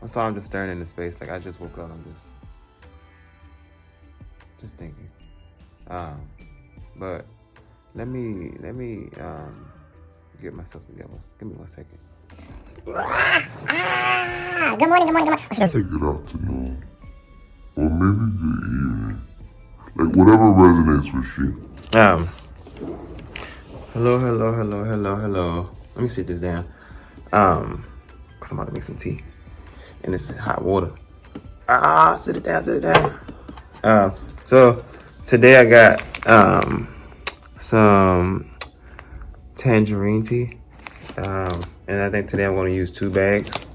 So I'm just staring into space. Like I just woke up. I'm just thinking. But let me get myself together. Give me 1 second. Good morning, good morning, good morning. Take it afternoon. Or maybe good evening. Like whatever resonates with you. Hello. Let me sit this down. Cause I'm about to make some tea. And this is hot water. Sit it down. So today I got some tangerine tea. And I think today I'm gonna use 2 bags.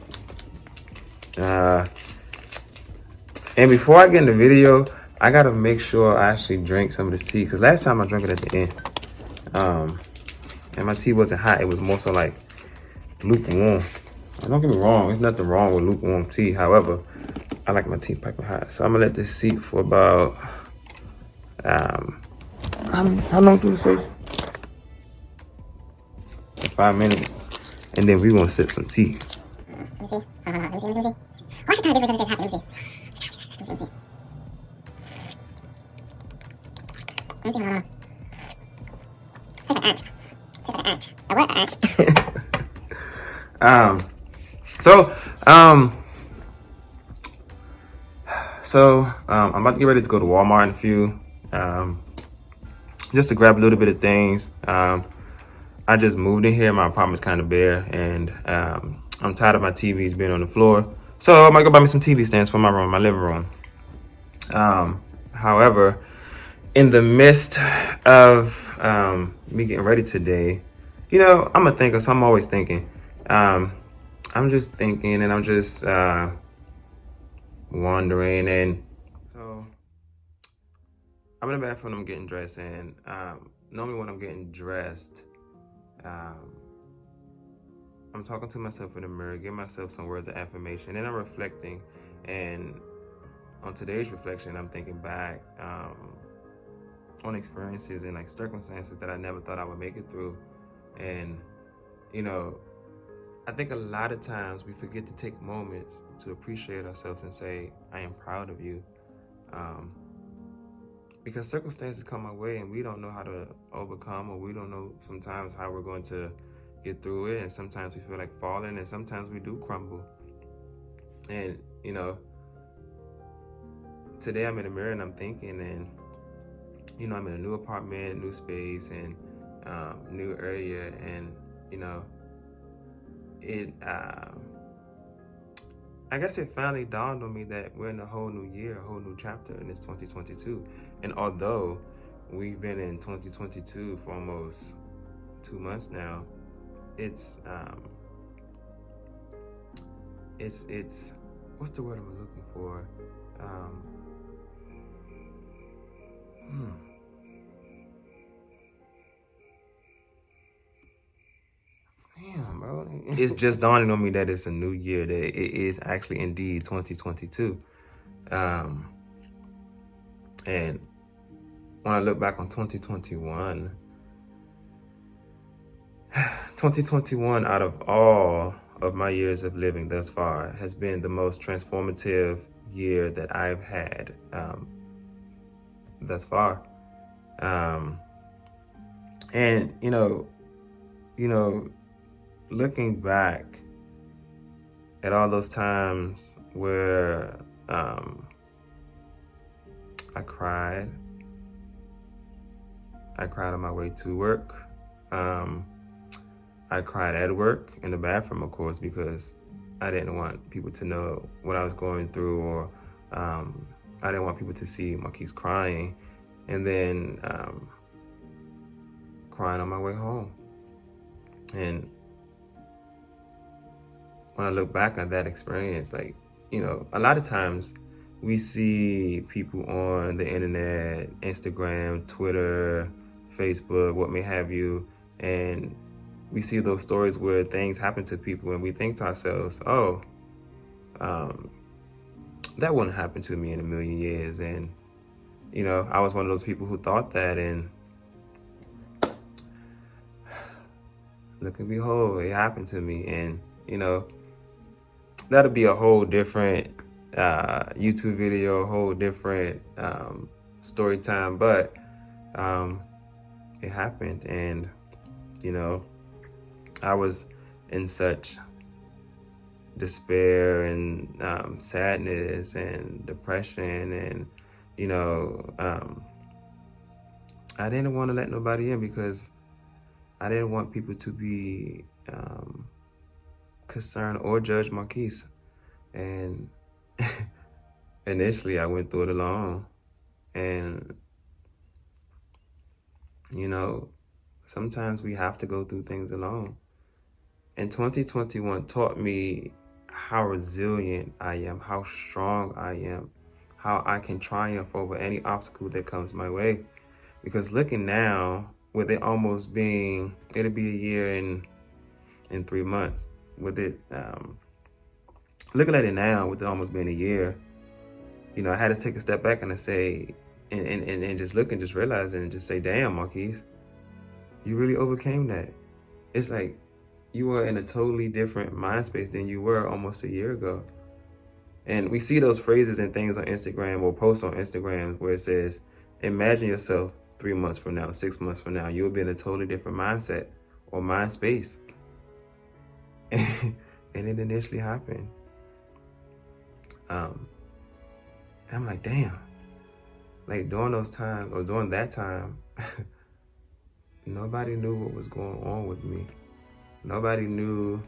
And before I get in the video, I gotta make sure I actually drink some of this tea, because last time I drank it at the end. And my tea wasn't hot, it was more so like lukewarm. Don't get me wrong, there's nothing wrong with lukewarm tea. However, I like my tea piping hot. So I'm gonna let this sit for about, how long do it say? 5 minutes. And then we're gonna sip some tea. Let me see. Let me see. Why should I turn this way because it's happening? Let me see. Take an inch. A what? An inch. I'm about to get ready to go to Walmart in a few, just to grab a little bit of things. I just moved in here. My apartment's kind of bare, and I'm tired of my TVs being on the floor. So I might go buy me some TV stands for my room, my living room. However, in the midst of me getting ready today, you know, I'm a thinker, so I'm always thinking. I'm just thinking, and I'm just wondering, and so I'm in the bathroom. I'm getting dressed, and normally when I'm getting dressed, I'm talking to myself in the mirror, giving myself some words of affirmation, and I'm reflecting. And on today's reflection, I'm thinking back on experiences and like circumstances that I never thought I would make it through. And, you know, I think a lot of times we forget to take moments to appreciate ourselves and say, I am proud of you. Because circumstances come our way and we don't know how to overcome, or we don't know sometimes how we're going to get through it. And sometimes we feel like falling, and sometimes we do crumble. And, you know, today I'm in the mirror and I'm thinking, and, you know, I'm in a new apartment, new space, and new area. And, you know, I guess it finally dawned on me that we're in a whole new year, a whole new chapter, and it's 2022. And although we've been in 2022 for almost 2 months now, it's what's the word I'm looking for? Damn, bro. It's just dawning on me that it's a new year, that it is actually indeed 2022. And when I look back on 2021, 2021 out of all of my years of living thus far has been the most transformative year that I've had thus far. And you know, looking back at all those times where I cried on my way to work. I cried at work in the bathroom, of course, because I didn't want people to know what I was going through, or I didn't want people to see Marquise crying. And then crying on my way home. And when I look back on that experience, like, you know, a lot of times we see people on the internet, Instagram, Twitter, Facebook, what may have you, and we see those stories where things happen to people and we think to ourselves, oh, that wouldn't happen to me in a million years. And, you know, I was one of those people who thought that, and look and behold, it happened to me. And, you know, that'll be a whole different YouTube video, a whole different story time. But it happened, and you know, I was in such despair and sadness and depression, and you know, I didn't want to let nobody in because I didn't want people to be concerned or judge Marquise. And initially I went through it alone, and you know, sometimes we have to go through things alone. And 2021 taught me how resilient I am, how strong I am, how I can triumph over any obstacle that comes my way. Because looking now, with it almost being, it'll be a year in 3 months. With it, looking at it now, with it almost being a year, you know, I had to take a step back and I say, and just look and just realize and just say, damn, Marquise, you really overcame that. It's like you were in a totally different mind space than you were almost a year ago. And we see those phrases and things on Instagram or posts on Instagram where it says, imagine yourself 3 months from now, 6 months from now, you'll be in a totally different mindset or mind space. And it initially happened. I'm like, damn. Like during those times, or during that time, nobody knew what was going on with me. Nobody knew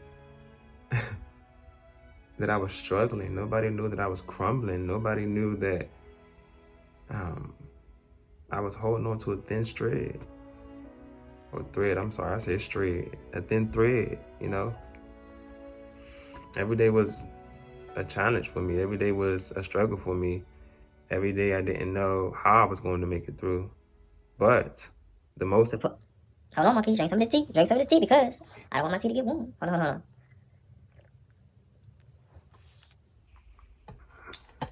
that I was struggling. Nobody knew that I was crumbling. Nobody knew that I was holding on to a thin thread. Or thread, I'm sorry, I said thread. A thin thread, you know? Every day was a challenge for me. Every day was a struggle for me. Every day I didn't know how I was going to make it through. But the most Hold on, Marquise. Drink some of this tea. Drink some of this tea because I don't want my tea to get warm. Hold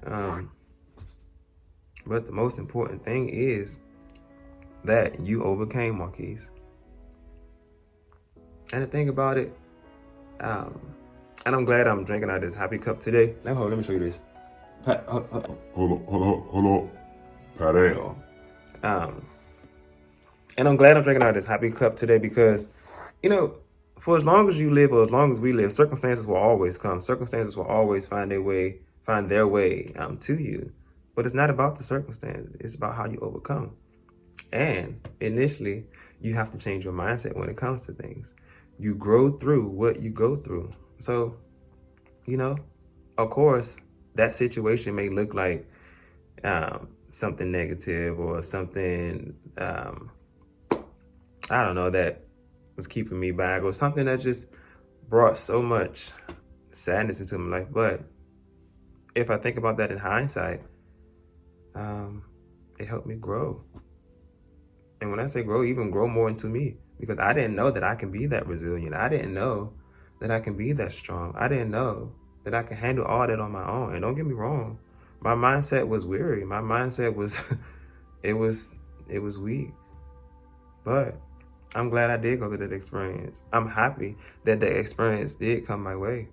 on. But the most important thing is that you overcame, Marquise. And the thing about it, and I'm glad I'm drinking out of this happy cup today. Now, hold, let me show you this. Hold on. Pat down. And I'm glad I'm drinking out of this happy cup today because, you know, for as long as you live or as long as we live, circumstances will always come. Circumstances will always find their way to you. But it's not about the circumstances. It's about how you overcome. And initially, you have to change your mindset when it comes to things. You grow through what you go through. So, you know, of course, that situation may look like something negative or something, I don't know, that was keeping me back or something that just brought so much sadness into my life. But if I think about that in hindsight, it helped me grow. And when I say grow, even grow more into me, because I didn't know that I can be that resilient. I didn't know that I can be that strong. I didn't know that I can handle all that on my own. And don't get me wrong, my mindset was weary. My mindset was, it was weak. But I'm glad I did go through that experience. I'm happy that the experience did come my way.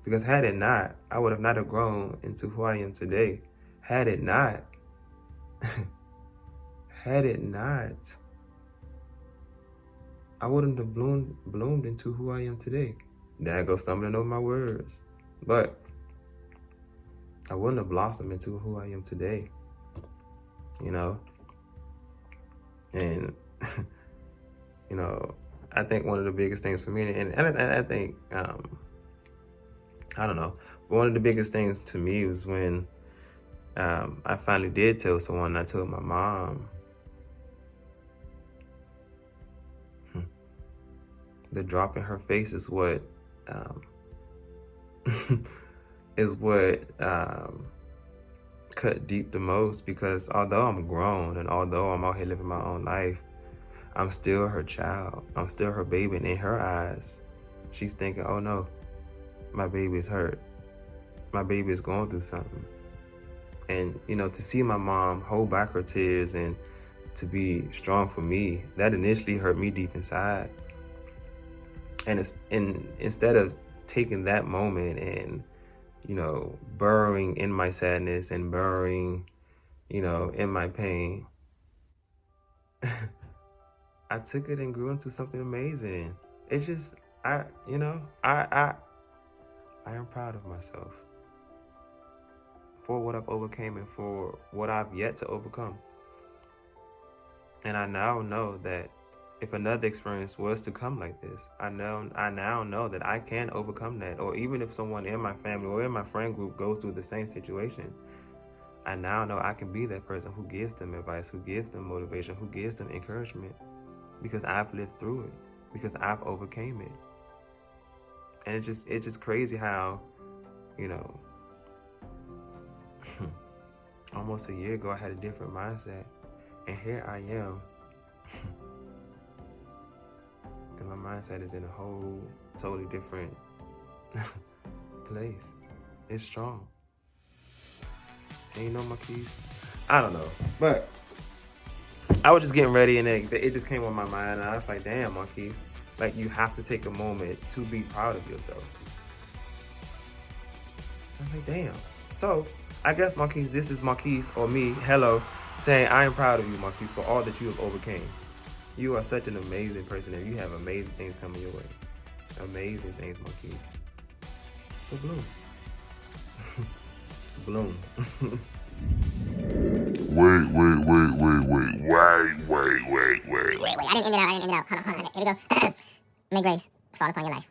Because had it not, I would have not have grown into who I am today. Had it not, I wouldn't have bloomed into who I am today. Then I go stumbling over my words. But I wouldn't have blossomed into who I am today. You know? And, you know, I think one of the biggest things for me, and I think, I don't know, but one of the biggest things to me was when I finally did tell someone. I told my mom. The drop in her face is what cut deep the most, because although I'm grown and although I'm out here living my own life, I'm still her child. I'm still her baby, and in her eyes, she's thinking, oh no, my baby is hurt. My baby is going through something. And, you know, to see my mom hold back her tears and to be strong for me, that initially hurt me deep inside. And instead of taking that moment and, you know, burrowing in my sadness and burrowing, you know, in my pain, I took it and grew into something amazing. It's just, I am proud of myself for what I've overcame and for what I've yet to overcome. And I now know that if another experience was to come like this, I now know that I can overcome that. Or even if someone in my family or in my friend group goes through the same situation, I now know I can be that person who gives them advice, who gives them motivation, who gives them encouragement, because I've lived through it, because I've overcame it. And it's just crazy how, you know, almost a year ago I had a different mindset, and here I am. And my mindset is in a whole totally different place. It's strong. And you know, Marquise, I don't know, but I was just getting ready and it just came on my mind, and I was like, damn, Marquise, like, you have to take a moment to be proud of yourself. I'm like, damn. So I guess, Marquise, this is Marquise, or me, hello, saying I am proud of you, Marquise, for all that you have overcame. You are such an amazing person, and you have amazing things coming your way. Amazing things, Marquise. So bloom. Bloom. Wait. Wait, I didn't end it out. Hold on. Here we go. May grace fall upon your life.